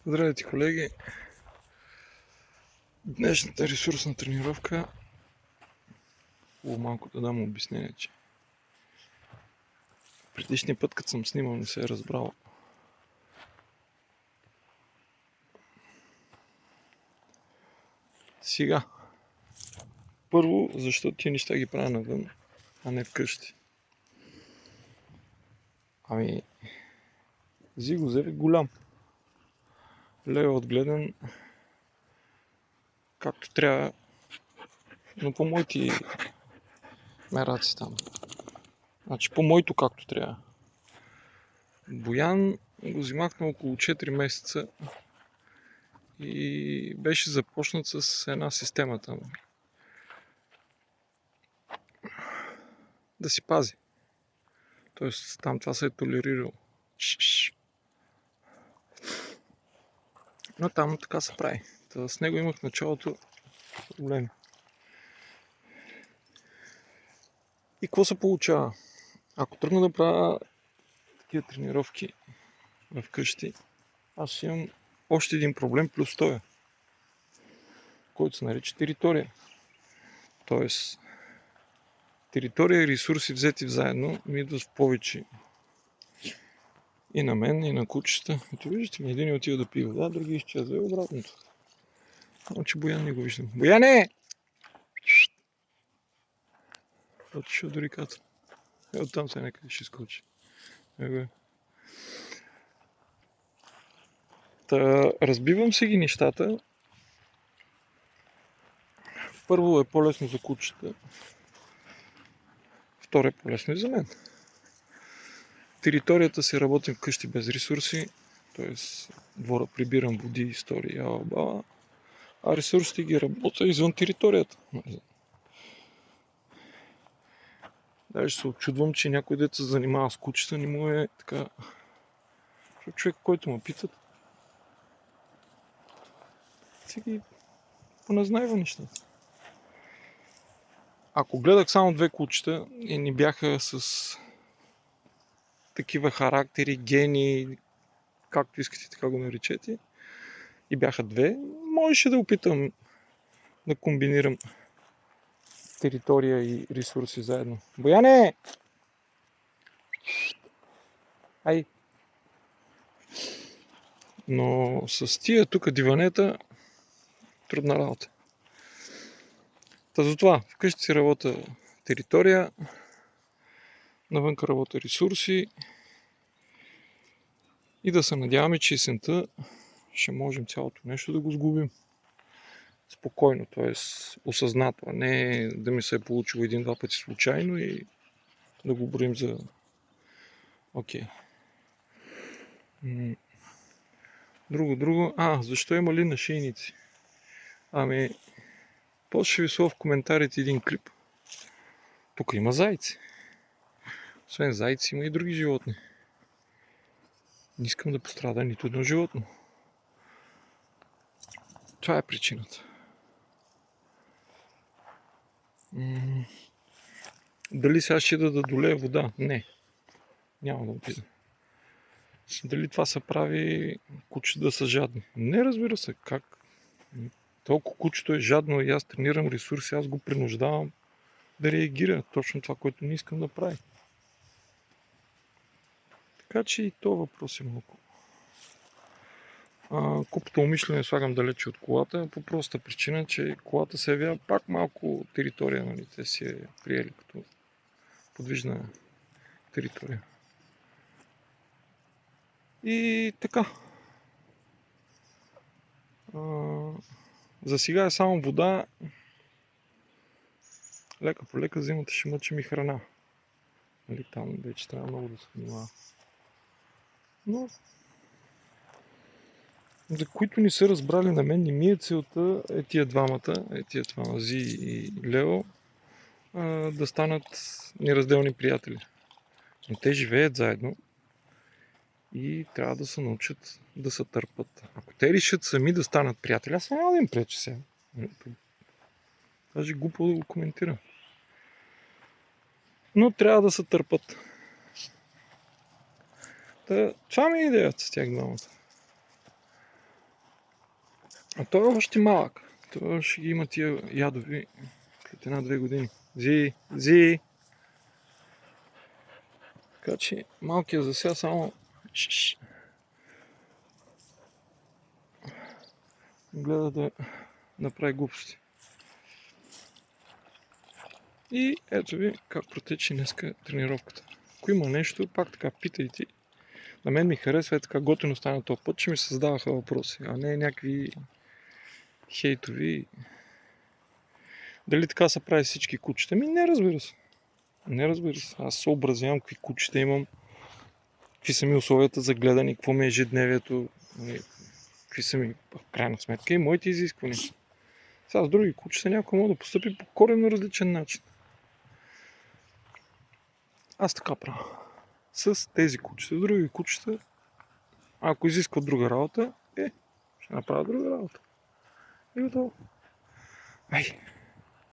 Здравейте, колеги! Днешната ресурсна тренировка, малко да дам обяснение, че предишния път, като съм снимал, не се е разбрал. Сега, първо, защо тия неща ги правя навън, а не вкъщи? Ами, Зиго е голям. Лева отгледан както трябва, но по моите мераци там. Значи по моето както трябва. Боян го взимах на около 4 месеца и беше започнат с една система там. Да си пази. Тоест там това се е толерирало. Но там така се прави. С него имах в началото проблеми. И какво се получава? Ако тръгна да правя такива тренировки вкъщи, аз имам още един проблем плюс този, който се нарича територия. Тоест, територия и ресурси взети заедно ми идват в повече. И на мен, и на кучета. Ето виждате ми, един отива да пие вода, други изчезва и обратното. Значи Боян не го виждам. Бояне! Отишъл до реката. Оттам се някъде ще скочи. Разбивам си ги нещата. Първо е по-лесно за кучета. Второ е по-лесно и за мен. Територията си работим вкъщи без ресурси, т.е. двора прибирам води, истории, а ресурсите ги работя извън територията. Даже се очудвам, че някой дет се занимава с кучета, не му е така. Човек, който ме питат, всеки поназнайва нещата. Ако гледах само 2 кучета и не бяха с такива характери, гени, както искате така го наречете, и бяха 2, можеше да опитам да комбинирам територия и ресурси заедно. Бояне! Ай! Но с тия тук диванета трудна работа. Затова вкъщи си работя територия, навънка работя ресурси и да се надяваме, че есента ще можем цялото нещо да го сгубим. Спокойно, т.е. осъзнато, а не да ми се е получило 1-2 пъти случайно и да го броим за окей. Друго. Защо има ли нашийници? После ще ви слова в коментарите един клип. Тук има зайци. Освен зайци има и други животни. Не искам да пострада нито едно животно. Това е причината. Дали сега ще да долея вода? Не. Няма да опитам. Дали това се прави кучета да са жадни? Не, разбира се. Как? Толкова кучето е жадно и аз тренирам ресурси, аз го принуждавам да реагира. Точно това, което не искам да прави. Така че и този въпрос е малко. Купата умишлено слагам далече от колата, по проста причина, че колата се явява пак малко територия, нали? Те си е приели като подвижна територия. И така. За сега е само вода. Лека по лека зимата ще мъчим и храна. Нали, там вече трябва много да се внимава. Но за които не са разбрали, на мен не ми е целта тия двамата, тия Зи и Лео, да станат неразделни приятели. Но те живеят заедно и трябва да се научат да се търпат. Ако те решат сами да станат приятели, аз няма да им преча сега. Даже глупо да го коментирам. Но трябва да се търпат. Това ми е идеята с тях двамата. А той е още малък. Той ще ги има тия ядови след 1-2 години. Зи. Така че малкият за сега само гледа да направи глупости. И ето ви как протече днеска тренировката. Ако има нещо, пак така питайте. На мен ми харесва е така готино стана този път, че ми създаваха въпроси, а не някакви хейтови. Дали така се прави всички кучета? Не разбира се. Не разбира се. Аз съобразявам какви кучета имам, какви са ми условията за гледане, какво ми е ежедневието, какви са ми в крайна сметка и моите изисквания. Сега с други кучета някой може да постъпи по коренно различен начин. Аз така правя. С тези кучета, с други кучета, ако изискват друга работа, ще направя друга работа. И готово. Ай!